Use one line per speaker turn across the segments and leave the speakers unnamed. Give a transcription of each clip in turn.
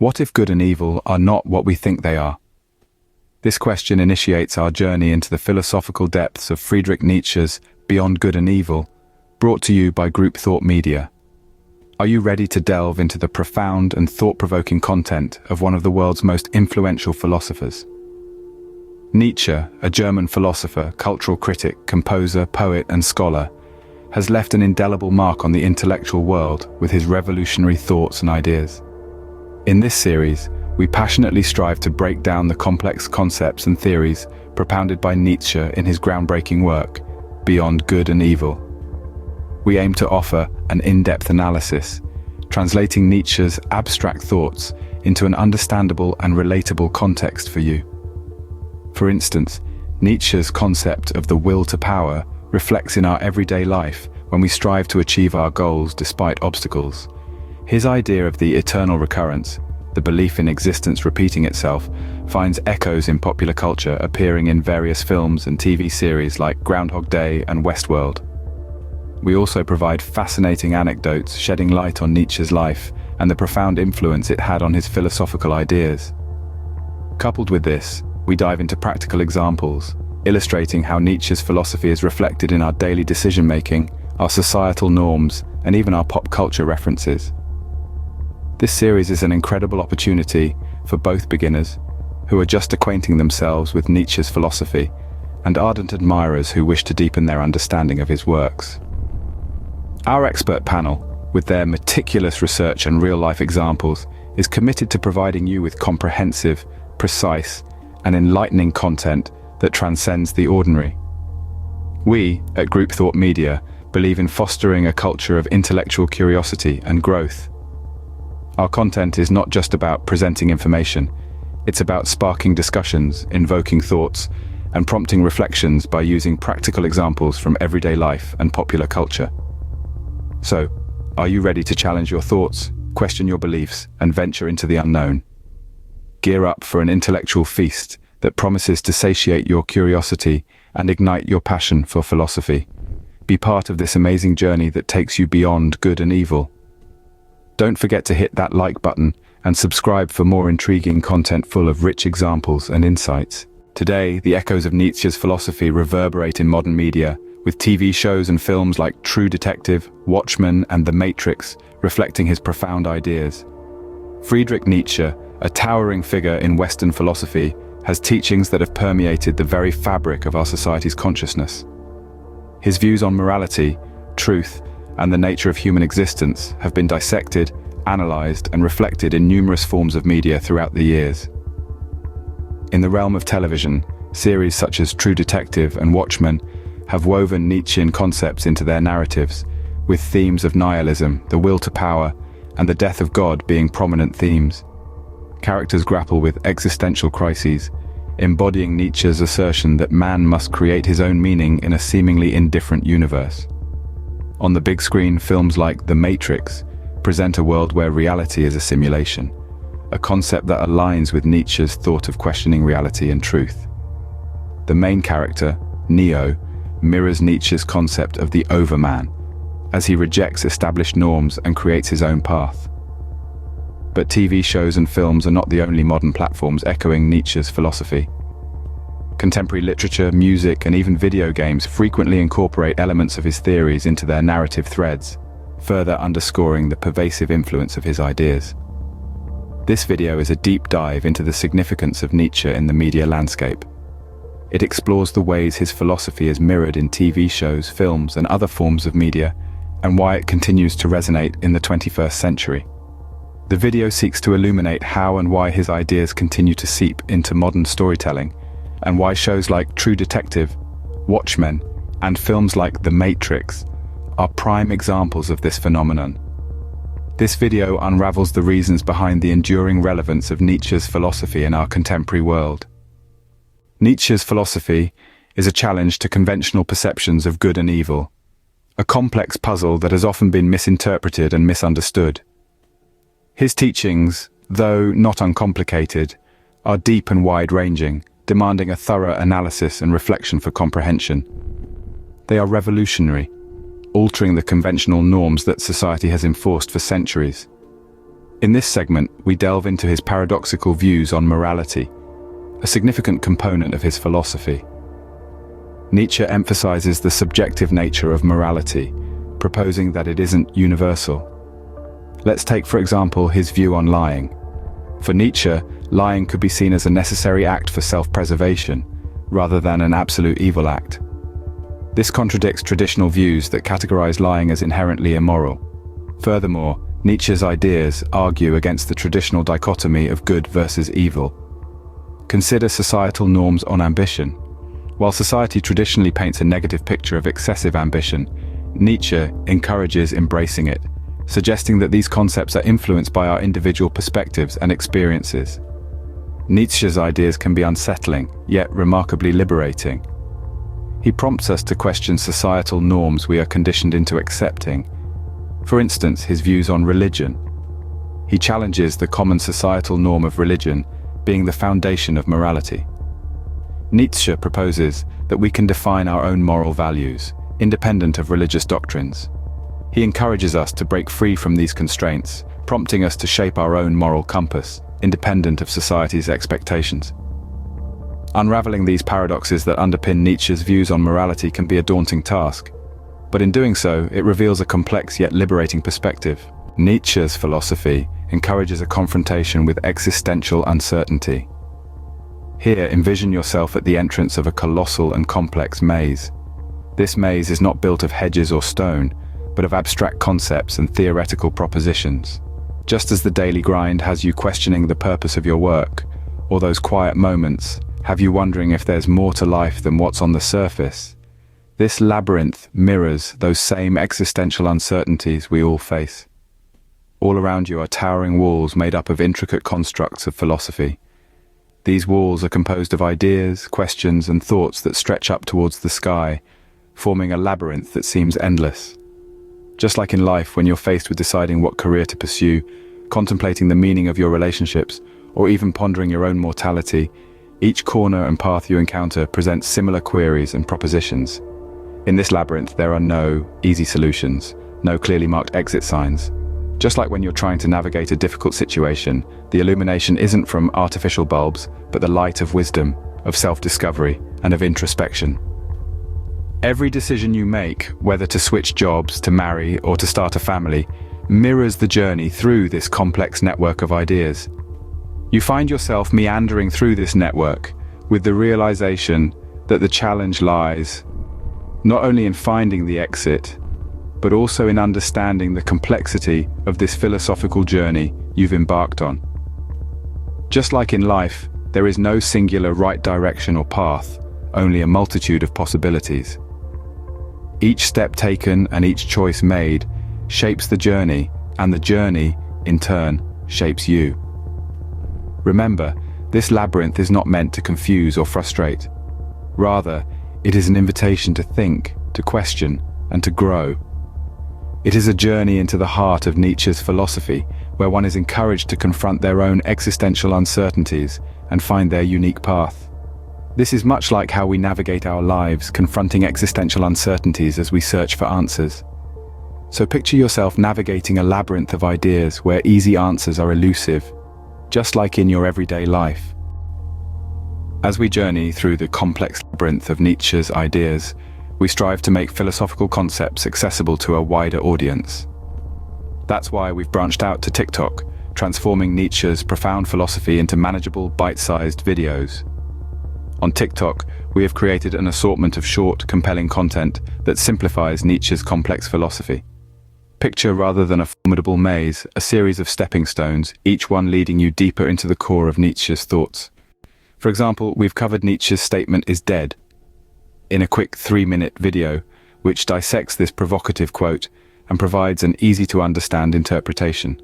What if good and evil are not what we think they are? This question initiates our journey into the philosophical depths of Friedrich Nietzsche's Beyond Good and Evil, brought to you by Group Thought Media. Are you ready to delve into the profound and thought-provoking content of one of the world's most influential philosophers? Nietzsche, a German philosopher, cultural critic, composer, poet, and scholar, has left an indelible mark on the intellectual world with his revolutionary thoughts and ideas. In this series, we passionately strive to break down the complex concepts and theories propounded by Nietzsche in his groundbreaking work, Beyond Good and Evil. We aim to offer an in-depth analysis, translating Nietzsche's abstract thoughts into an understandable and relatable context for you. For instance, Nietzsche's concept of the will to power reflects in our everyday life when we strive to achieve our goals despite obstacles. His idea of the eternal recurrence, the belief in existence repeating itself, finds echoes in popular culture, appearing in various films and TV series like Groundhog Day and Westworld. We also provide fascinating anecdotes shedding light on Nietzsche's life and the profound influence it had on his philosophical ideas. Coupled with this, we dive into practical examples, illustrating how Nietzsche's philosophy is reflected in our daily decision-making, our societal norms, and even our pop culture references. This series is an incredible opportunity for both beginners, who are just acquainting themselves with Nietzsche's philosophy, and ardent admirers who wish to deepen their understanding of his works. Our expert panel, with their meticulous research and real-life examples, is committed to providing you with comprehensive, precise, and enlightening content that transcends the ordinary. We, at Group Thought Media, believe in fostering a culture of intellectual curiosity and growth. Our content is not just about presenting information, it's about sparking discussions, invoking thoughts, and prompting reflections by using practical examples from everyday life and popular culture. So, are you ready to challenge your thoughts, question your beliefs, and venture into the unknown? Gear up for an intellectual feast that promises to satiate your curiosity and ignite your passion for philosophy. Be part of this amazing journey that takes you beyond good and evil. Don't forget to hit that like button and subscribe for more intriguing content full of rich examples and insights. Today, the echoes of Nietzsche's philosophy reverberate in modern media, with TV shows and films like True Detective, Watchmen, and The Matrix reflecting his profound ideas. Friedrich Nietzsche, a towering figure in Western philosophy, has teachings that have permeated the very fabric of our society's consciousness. His views on morality, truth, and the nature of human existence have been dissected, analyzed, and reflected in numerous forms of media throughout the years. In the realm of television, series such as True Detective and Watchmen have woven Nietzschean concepts into their narratives, with themes of nihilism, the will to power, and the death of God being prominent themes. Characters grapple with existential crises, embodying Nietzsche's assertion that man must create his own meaning in a seemingly indifferent universe. On the big screen, films like The Matrix present a world where reality is a simulation, a concept that aligns with Nietzsche's thought of questioning reality and truth. The main character, Neo, mirrors Nietzsche's concept of the overman, as he rejects established norms and creates his own path. But TV shows and films are not the only modern platforms echoing Nietzsche's philosophy. Contemporary literature, music, and even video games frequently incorporate elements of his theories into their narrative threads, further underscoring the pervasive influence of his ideas. This video is a deep dive into the significance of Nietzsche in the media landscape. It explores the ways his philosophy is mirrored in TV shows, films, and other forms of media, and why it continues to resonate in the 21st century. The video seeks to illuminate how and why his ideas continue to seep into modern storytelling, and why shows like True Detective, Watchmen, and films like The Matrix are prime examples of this phenomenon. This video unravels the reasons behind the enduring relevance of Nietzsche's philosophy in our contemporary world. Nietzsche's philosophy is a challenge to conventional perceptions of good and evil, a complex puzzle that has often been misinterpreted and misunderstood. His teachings, though not uncomplicated, are deep and wide-ranging, demanding a thorough analysis and reflection for comprehension. They are revolutionary, altering the conventional norms that society has enforced for centuries. In this segment, we delve into his paradoxical views on morality, a significant component of his philosophy. Nietzsche emphasizes the subjective nature of morality, proposing that it isn't universal. Let's take, for example, his view on lying. For Nietzsche, lying could be seen as a necessary act for self-preservation, rather than an absolute evil act. This contradicts traditional views that categorize lying as inherently immoral. Furthermore, Nietzsche's ideas argue against the traditional dichotomy of good versus evil. Consider societal norms on ambition. While society traditionally paints a negative picture of excessive ambition, Nietzsche encourages embracing it, suggesting that these concepts are influenced by our individual perspectives and experiences. Nietzsche's ideas can be unsettling, yet remarkably liberating. He prompts us to question societal norms we are conditioned into accepting. For instance, his views on religion. He challenges the common societal norm of religion being the foundation of morality. Nietzsche proposes that we can define our own moral values, independent of religious doctrines. He encourages us to break free from these constraints, prompting us to shape our own moral compass, independent of society's expectations. Unraveling these paradoxes that underpin Nietzsche's views on morality can be a daunting task. But in doing so, it reveals a complex yet liberating perspective. Nietzsche's philosophy encourages a confrontation with existential uncertainty. Here, envision yourself at the entrance of a colossal and complex maze. This maze is not built of hedges or stone, but of abstract concepts and theoretical propositions. Just as the daily grind has you questioning the purpose of your work, or those quiet moments have you wondering if there's more to life than what's on the surface, this labyrinth mirrors those same existential uncertainties we all face. All around you are towering walls made up of intricate constructs of philosophy. These walls are composed of ideas, questions, and thoughts that stretch up towards the sky, forming a labyrinth that seems endless. Just like in life, when you're faced with deciding what career to pursue, contemplating the meaning of your relationships, or even pondering your own mortality, each corner and path you encounter presents similar queries and propositions. In this labyrinth, there are no easy solutions, no clearly marked exit signs. Just like when you're trying to navigate a difficult situation, the illumination isn't from artificial bulbs, but the light of wisdom, of self-discovery, and of introspection. Every decision you make, whether to switch jobs, to marry, or to start a family, mirrors the journey through this complex network of ideas. You find yourself meandering through this network, with the realization that the challenge lies not only in finding the exit, but also in understanding the complexity of this philosophical journey you've embarked on. Just like in life, there is no singular right direction or path, only a multitude of possibilities. Each step taken and each choice made shapes the journey, and the journey, in turn, shapes you. Remember, this labyrinth is not meant to confuse or frustrate. Rather, it is an invitation to think, to question, and to grow. It is a journey into the heart of Nietzsche's philosophy, where one is encouraged to confront their own existential uncertainties and find their unique path. This is much like how we navigate our lives, confronting existential uncertainties as we search for answers. So picture yourself navigating a labyrinth of ideas where easy answers are elusive, just like in your everyday life. As we journey through the complex labyrinth of Nietzsche's ideas, we strive to make philosophical concepts accessible to a wider audience. That's why we've branched out to TikTok, transforming Nietzsche's profound philosophy into manageable, bite-sized videos. On TikTok, we have created an assortment of short, compelling content that simplifies Nietzsche's complex philosophy. Picture, rather than a formidable maze, a series of stepping stones, each one leading you deeper into the core of Nietzsche's thoughts. For example, we've covered Nietzsche's statement is dead in a quick 3-minute video, which dissects this provocative quote and provides an easy-to-understand interpretation.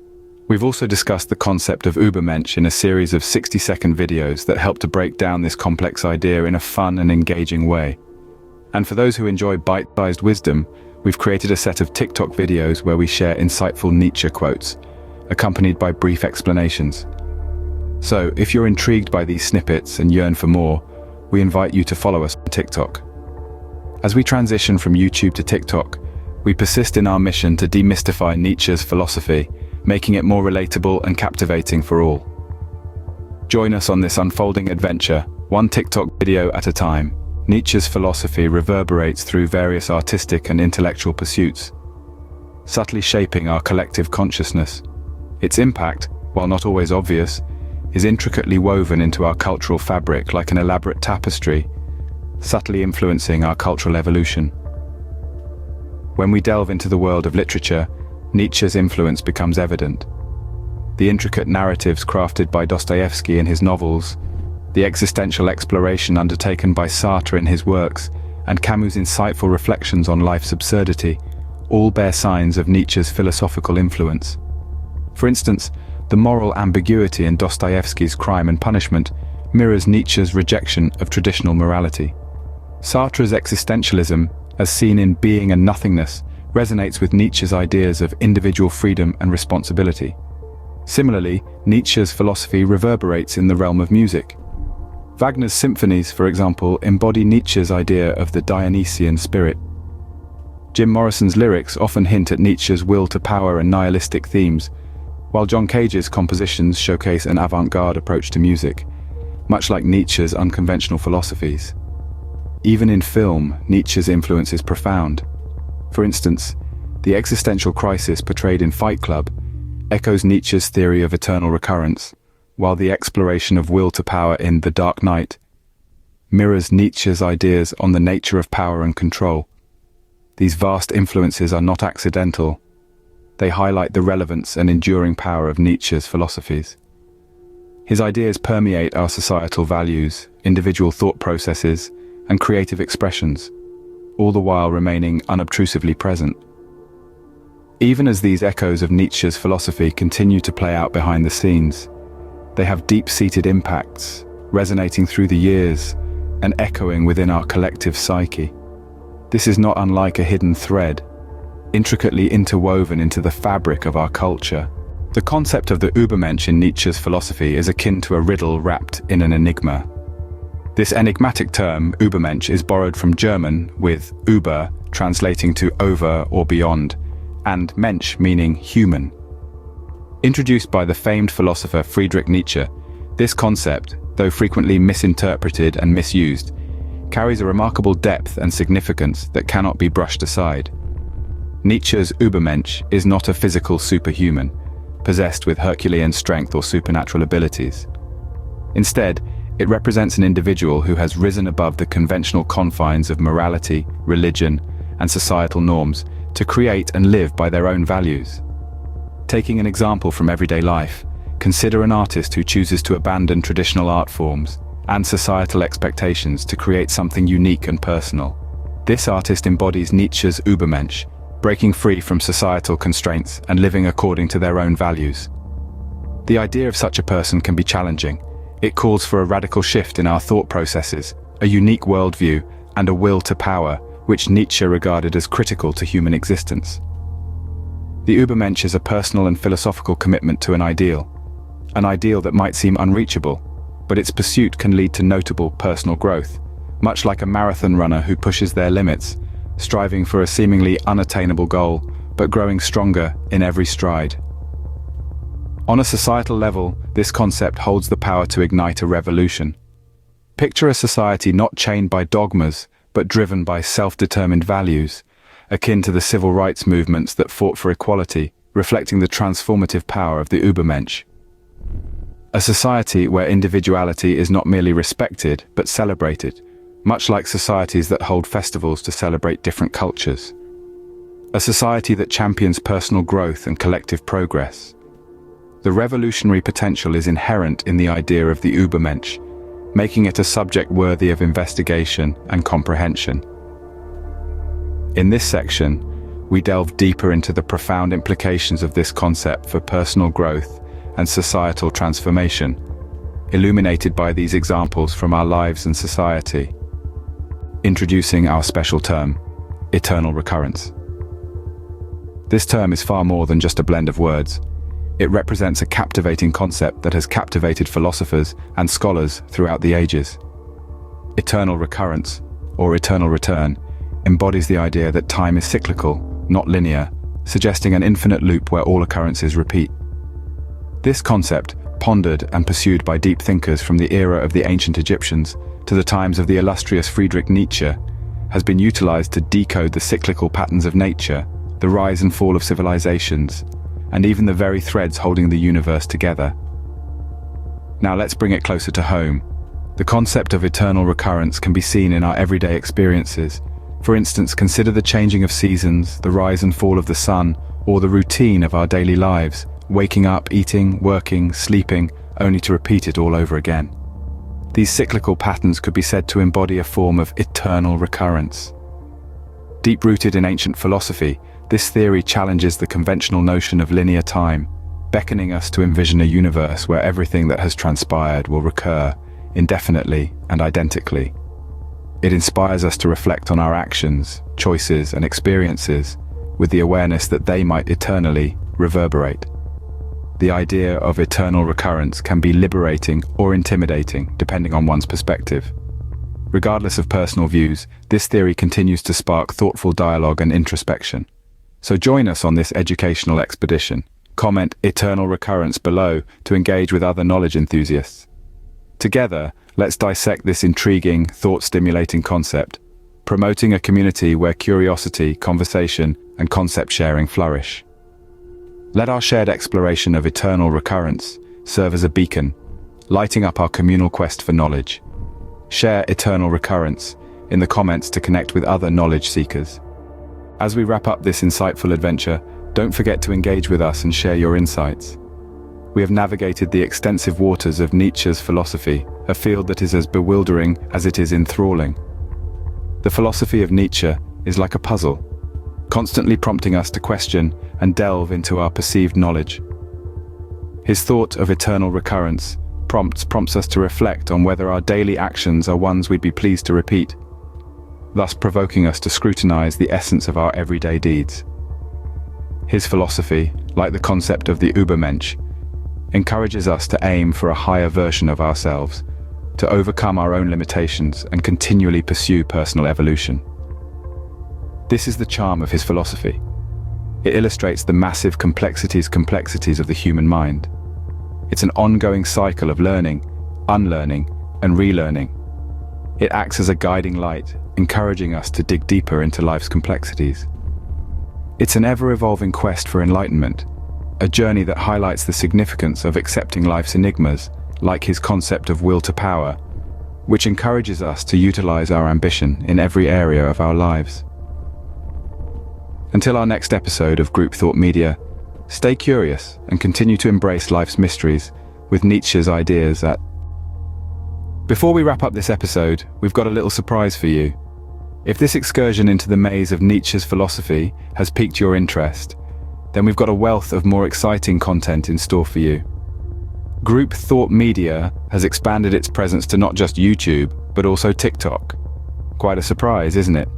We've also discussed the concept of Übermensch in a series of 60-second videos that help to break down this complex idea in a fun and engaging way. And for those who enjoy bite-sized wisdom, we've created a set of TikTok videos where we share insightful Nietzsche quotes, accompanied by brief explanations. So, if you're intrigued by these snippets and yearn for more, we invite you to follow us on TikTok. As we transition from YouTube to TikTok, we persist in our mission to demystify Nietzsche's philosophy making it more relatable and captivating for all. Join us on this unfolding adventure, one TikTok video at a time. Nietzsche's philosophy reverberates through various artistic and intellectual pursuits, subtly shaping our collective consciousness. Its impact, while not always obvious, is intricately woven into our cultural fabric like an elaborate tapestry, subtly influencing our cultural evolution. When we delve into the world of literature, Nietzsche's influence becomes evident. The intricate narratives crafted by Dostoevsky in his novels, the existential exploration undertaken by Sartre in his works, and Camus' insightful reflections on life's absurdity, all bear signs of Nietzsche's philosophical influence. For instance, the moral ambiguity in Dostoevsky's Crime and Punishment mirrors Nietzsche's rejection of traditional morality. Sartre's existentialism, as seen in Being and Nothingness, resonates with Nietzsche's ideas of individual freedom and responsibility. Similarly, Nietzsche's philosophy reverberates in the realm of music. Wagner's symphonies, for example, embody Nietzsche's idea of the Dionysian spirit. Jim Morrison's lyrics often hint at Nietzsche's will to power and nihilistic themes, while John Cage's compositions showcase an avant-garde approach to music, much like Nietzsche's unconventional philosophies. Even in film, Nietzsche's influence is profound. For instance, the existential crisis portrayed in Fight Club echoes Nietzsche's theory of eternal recurrence, while the exploration of will to power in The Dark Knight mirrors Nietzsche's ideas on the nature of power and control. These vast influences are not accidental. They highlight the relevance and enduring power of Nietzsche's philosophies. His ideas permeate our societal values, individual thought processes, and creative expressions, all the while remaining unobtrusively present. Even as these echoes of Nietzsche's philosophy continue to play out behind the scenes, they have deep-seated impacts, resonating through the years and echoing within our collective psyche. This is not unlike a hidden thread, intricately interwoven into the fabric of our culture. The concept of the Übermensch in Nietzsche's philosophy is akin to a riddle wrapped in an enigma. This enigmatic term, Übermensch, is borrowed from German, with über translating to over or beyond, and Mensch meaning human. Introduced by the famed philosopher Friedrich Nietzsche, this concept, though frequently misinterpreted and misused, carries a remarkable depth and significance that cannot be brushed aside. Nietzsche's Übermensch is not a physical superhuman, possessed with Herculean strength or supernatural abilities. Instead, it represents an individual who has risen above the conventional confines of morality, religion, and societal norms to create and live by their own values. Taking an example from everyday life, consider an artist who chooses to abandon traditional art forms and societal expectations to create something unique and personal. This artist embodies Nietzsche's Übermensch, breaking free from societal constraints and living according to their own values. The idea of such a person can be challenging. It calls for a radical shift in our thought processes, a unique worldview, and a will to power, which Nietzsche regarded as critical to human existence. The Übermensch is a personal and philosophical commitment to an ideal that might seem unreachable, but its pursuit can lead to notable personal growth, much like a marathon runner who pushes their limits, striving for a seemingly unattainable goal, but growing stronger in every stride. On a societal level, this concept holds the power to ignite a revolution. Picture a society not chained by dogmas, but driven by self-determined values, akin to the civil rights movements that fought for equality, reflecting the transformative power of the Übermensch. A society where individuality is not merely respected, but celebrated, much like societies that hold festivals to celebrate different cultures. A society that champions personal growth and collective progress. The revolutionary potential is inherent in the idea of the Übermensch, making it a subject worthy of investigation and comprehension. In this section, we delve deeper into the profound implications of this concept for personal growth and societal transformation, illuminated by these examples from our lives and society. Introducing our special term, eternal recurrence. This term is far more than just a blend of words. It represents a captivating concept that has captivated philosophers and scholars throughout the ages. Eternal recurrence, or eternal return, embodies the idea that time is cyclical, not linear, suggesting an infinite loop where all occurrences repeat. This concept, pondered and pursued by deep thinkers from the era of the ancient Egyptians to the times of the illustrious Friedrich Nietzsche, has been utilized to decode the cyclical patterns of nature, the rise and fall of civilizations, and even the very threads holding the universe together. Now let's bring it closer to home. The concept of eternal recurrence can be seen in our everyday experiences. For instance, consider the changing of seasons, the rise and fall of the sun, or the routine of our daily lives, waking up, eating, working, sleeping, only to repeat it all over again. These cyclical patterns could be said to embody a form of eternal recurrence. Deep-rooted in ancient philosophy, this theory challenges the conventional notion of linear time, beckoning us to envision a universe where everything that has transpired will recur indefinitely and identically. It inspires us to reflect on our actions, choices, and experiences with the awareness that they might eternally reverberate. The idea of eternal recurrence can be liberating or intimidating, depending on one's perspective. Regardless of personal views, this theory continues to spark thoughtful dialogue and introspection. So join us on this educational expedition. Comment "eternal recurrence" below to engage with other knowledge enthusiasts. Together, let's dissect this intriguing, thought-stimulating concept, promoting a community where curiosity, conversation, and concept sharing flourish. Let our shared exploration of eternal recurrence serve as a beacon, lighting up our communal quest for knowledge. Share eternal recurrence in the comments to connect with other knowledge seekers. As we wrap up this insightful adventure, don't forget to engage with us and share your insights. We have navigated the extensive waters of Nietzsche's philosophy, a field that is as bewildering as it is enthralling. The philosophy of Nietzsche is like a puzzle, constantly prompting us to question and delve into our perceived knowledge. His thought of eternal recurrence prompts us to reflect on whether our daily actions are ones we'd be pleased to repeat, thus provoking us to scrutinize the essence of our everyday deeds. His philosophy, like the concept of the Übermensch, encourages us to aim for a higher version of ourselves, to overcome our own limitations and continually pursue personal evolution. This is the charm of his philosophy. It illustrates the massive complexities of the human mind. It's an ongoing cycle of learning, unlearning, and relearning. It acts as a guiding light, encouraging us to dig deeper into life's complexities. It's an ever-evolving quest for enlightenment, a journey that highlights the significance of accepting life's enigmas, like his concept of will to power, which encourages us to utilize our ambition in every area of our lives. Until our next episode of Group Thought Media, stay curious and continue to embrace life's mysteries with Nietzsche's ideas at... Before we wrap up this episode, we've got a little surprise for you. If this excursion into the maze of Nietzsche's philosophy has piqued your interest, then we've got a wealth of more exciting content in store for you. Group Thought Media has expanded its presence to not just YouTube, but also TikTok. Quite a surprise, isn't it?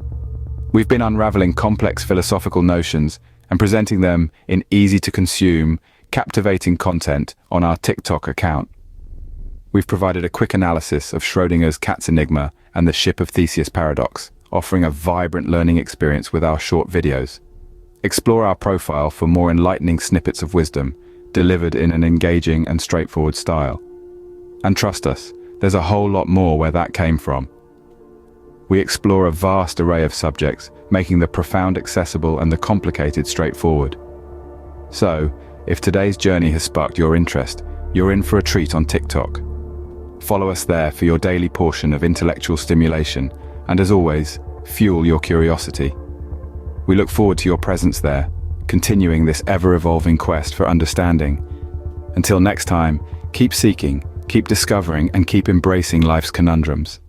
We've been unraveling complex philosophical notions and presenting them in easy-to-consume, captivating content on our TikTok account. We've provided a quick analysis of Schrödinger's cat's enigma and the ship of Theseus paradox, offering a vibrant learning experience with our short videos. Explore our profile for more enlightening snippets of wisdom, delivered in an engaging and straightforward style. And trust us, there's a whole lot more where that came from. We explore a vast array of subjects, making the profound accessible and the complicated straightforward. So, if today's journey has sparked your interest, you're in for a treat on TikTok. Follow us there for your daily portion of intellectual stimulation, and as always, fuel your curiosity. We look forward to your presence there, continuing this ever-evolving quest for understanding. Until next time, keep seeking, keep discovering, and keep embracing life's conundrums.